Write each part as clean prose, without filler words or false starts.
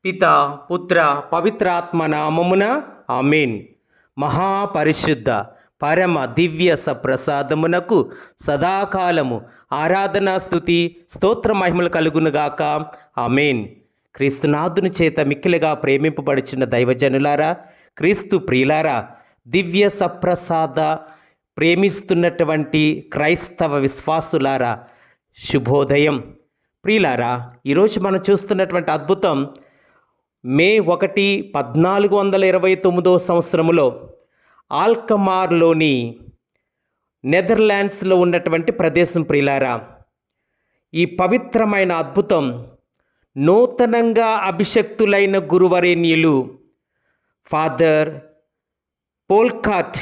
పిత పుత్ర పవిత్రాత్మ నామమున ఆమేన్. మహాపరిశుద్ధ పరమ దివ్య సప్రసాదమునకు సదాకాలము ఆరాధనా స్తుతి స్తోత్ర మహిమలు కలుగునుగాక. ఆమేన్. క్రీస్తునాథుని చేత మిక్కిలిగా ప్రేమింపబడుచున్న దైవజనులారా, క్రీస్తు ప్రియులారా, దివ్య సప్రసాద ప్రేమిస్తున్నటువంటి క్రైస్తవ విశ్వాసులారా, శుభోదయం. ప్రియులారా, ఈరోజు మనం చూస్తున్నటువంటి అద్భుతం మే 1, 1429 సంవత్సరములో ఆల్కమార్లోని నెదర్లాండ్స్లో ఉన్నటువంటి ప్రదేశం. ప్రియులారా, ఈ పవిత్రమైన అద్భుతం నూతనంగా అభిషక్తులైన గురువరేణ్యులు ఫాదర్ పోల్కాట్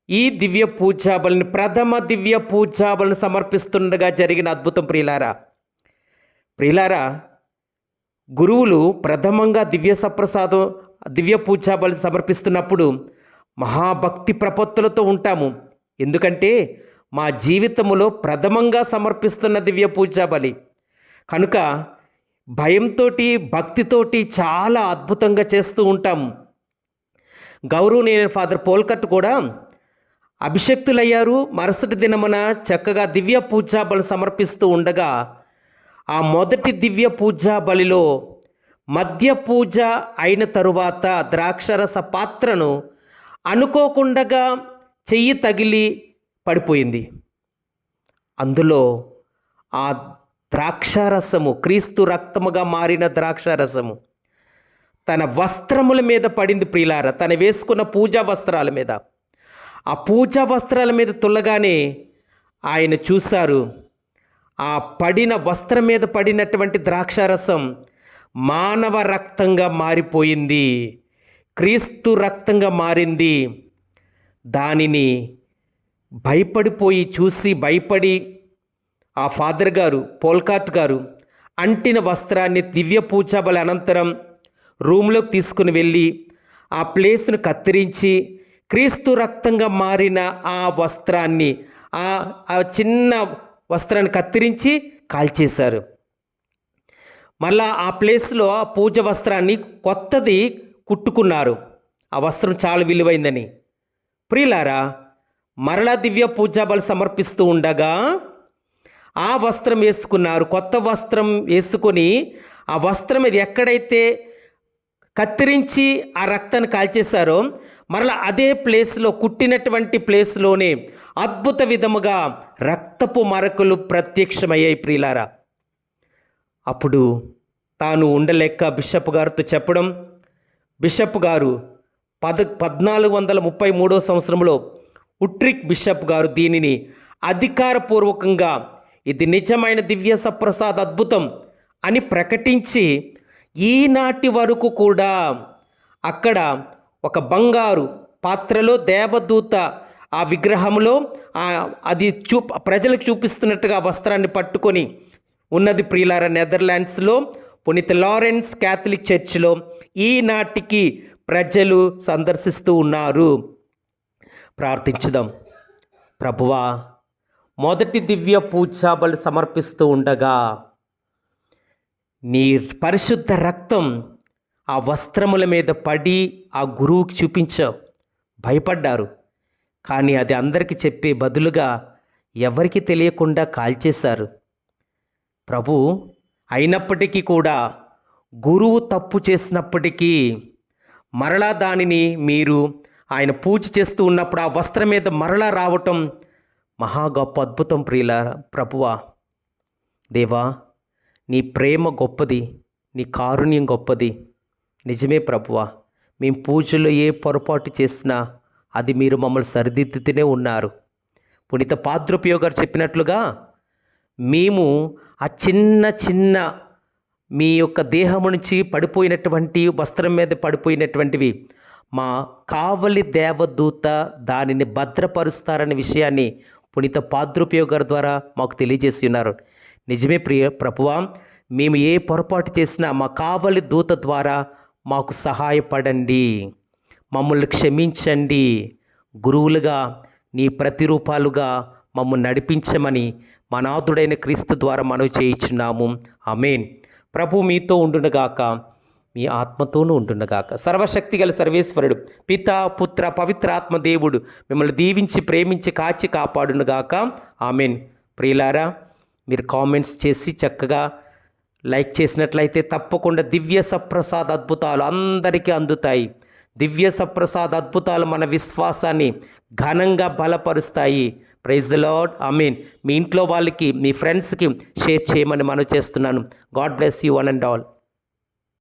ఈ దివ్య పూజాబలిని ప్రథమ దివ్య పూజాబలిని సమర్పిస్తుండగా జరిగిన అద్భుతం. ప్రియులారా, గురువులు ప్రథమంగా దివ్య పూజాబలి సమర్పిస్తున్నప్పుడు మహాభక్తి ప్రపత్తులతో ఉంటాము. ఎందుకంటే మా జీవితములో ప్రథమంగా సమర్పిస్తున్న దివ్య పూజాబలి కనుక భయంతో భక్తితోటి చాలా అద్భుతంగా చేస్తూ ఉంటాము. గౌరవనీయ ఫాదర్ పోల్కట్ కూడా అభిషక్తులయ్యారు. మరుసటి దినమున చక్కగా దివ్య పూజాబలి సమర్పిస్తూ ఉండగా ఆ మొదటి దివ్య పూజా బలిలో మధ్య పూజ అయిన తరువాత ద్రాక్షరస పాత్రను అనుకోకుండా చెయ్యి తగిలి పడిపోయింది. అందులో ఆ ద్రాక్షారసము, క్రీస్తు రక్తముగా మారిన ద్రాక్షారసము తన వస్త్రముల మీద పడింది. ప్రియులారా, తన వేసుకున్న పూజా వస్త్రాల మీద, ఆ పూజా వస్త్రాల మీద తుల్లగానే ఆయన చూశారు, ఆ పడిన వస్త్రం మీద పడినటువంటి ద్రాక్షారసం మానవ రక్తంగా మారిపోయింది, క్రీస్తు రక్తంగా మారింది. దానిని భయపడి ఆ ఫాదర్ గారు, పోల్కాట్ గారు అంటిన వస్త్రాన్ని దివ్య పూజాబలి అనంతరం రూమ్లోకి తీసుకుని వెళ్ళి ఆ ప్లేస్ను కత్తిరించి క్రీస్తు రక్తంగా మారిన ఆ వస్త్రాన్ని, ఆ చిన్న వస్త్రాన్ని కత్తిరించి కాల్చేశారు. మళ్ళా ఆ ప్లేస్లో ఆ పూజ వస్త్రాన్ని కొత్తది కుట్టుకున్నారు. ఆ వస్త్రం చాలా విలువైందని. ప్రియులారా, మరలా దివ్య పూజాబలి సమర్పిస్తూ ఉండగా ఆ వస్త్రం వేసుకున్నారు. కొత్త వస్త్రం వేసుకొని ఆ వస్త్రం మీద ఎక్కడైతే కత్తిరించి ఆ రక్తాన్ని కాల్చేశారో మరలా అదే ప్లేస్లో, కుట్టినటువంటి ప్లేస్లోనే అద్భుత విధముగా రక్తపు మరకలు ప్రత్యక్షమయ్యాయి. ప్రియులారా, అప్పుడు తాను ఉండలేక బిషప్ గారితో చెప్పడం, బిషప్ గారు 1433 సంవత్సరంలో ఉట్రిక్ బిషప్ గారు దీనిని అధికారపూర్వకంగా ఇది నిజమైన దివ్య సప్రసాద అద్భుతం అని ప్రకటించి ఈనాటి వరకు కూడా అక్కడ ఒక బంగారు పాత్రలో దేవదూత ఆ విగ్రహంలో అది ప్రజలకు చూపిస్తున్నట్టుగా వస్త్రాన్ని పట్టుకొని ఉన్నది. ప్రియులారా, నెదర్లాండ్స్లో పునీత లారెన్స్ క్యాథలిక్ చర్చిలో ఈనాటికి ప్రజలు సందర్శిస్తూ ఉన్నారు. ప్రార్థించుదాం. ప్రభువా, మొదటి దివ్య పూజాబలి సమర్పిస్తూ ఉండగా నీ పరిశుద్ధ రక్తం ఆ వస్త్రముల మీద పడి ఆ గురువుకి చూపించావు. భయపడ్డారు, కానీ అది అందరికీ చెప్పే బదులుగా ఎవరికి తెలియకుండా కాల్చేశారు. ప్రభు, అయినప్పటికీ కూడా గురువు తప్పు చేసినప్పటికీ మరలా దానిని మీరు ఆయన పూజ చేస్తూ ఉన్నప్పుడు ఆ వస్త్రం మీద మరలా రావటం మహా గొప్ప అద్భుతం. ప్రియులారా, ప్రభువా, దేవా, నీ ప్రేమ గొప్పది, నీ కారుణ్యం గొప్పది. నిజమే ప్రభువా, మేము పూజలో ఏ పొరపాటు చేసినా అది మీరు మమ్మల్ని సరిదిద్దుతూనే ఉన్నారు. పునీత పాద్రోపియో గారు చెప్పినట్లుగా మేము ఆ చిన్న మీ యొక్క దేహము నుంచి పడిపోయినటువంటి వస్త్రం మీద పడిపోయినటువంటివి మా కావలి దేవదూత దానిని భద్రపరుస్తారనే విషయాన్ని పునీత పాద్రోపియో గారి ద్వారా మాకు తెలియజేసి ఉన్నారు. నిజమే ప్రభువా, మేము ఏ పొరపాటు చేసినా మా కావలి దూత ద్వారా మాకు సహాయపడండి, మమ్మల్ని క్షమించండి, గురువులుగా నీ ప్రతిరూపాలుగా మమ్మల్ని నడిపించమని మా నాథుడైన క్రీస్తు ద్వారా మనవి చేయించున్నాము. ఆమేన్. ప్రభు మీతో ఉండునుగాక. మీ ఆత్మతోనూ ఉంటుండగాక. సర్వశక్తి గల సర్వేశ్వరుడు పిత పుత్ర పవిత్రాత్మ దేవుడు మిమ్మల్ని దీవించి ప్రేమించి కాచి కాపాడునుగాక. ఆమెన్. ప్రియులారా, మీరు కామెంట్స్ చేసి చక్కగా లైక్ చేసినట్లయితే తప్పకుండా దివ్య సప్రసాద్ అద్భుతాలు అందరికీ అందుతాయి. దివ్య సప్రసాద్ అద్భుతాలు మన విశ్వాసాన్ని ఘనంగా బలపరుస్తాయి. Praise the lord. ఆమేన్. మీ ఇంట్లో వాళ్ళకి, మీ ఫ్రెండ్స్కి షేర్ చేయమని మనవి చేస్తున్నాను. God bless you one and all.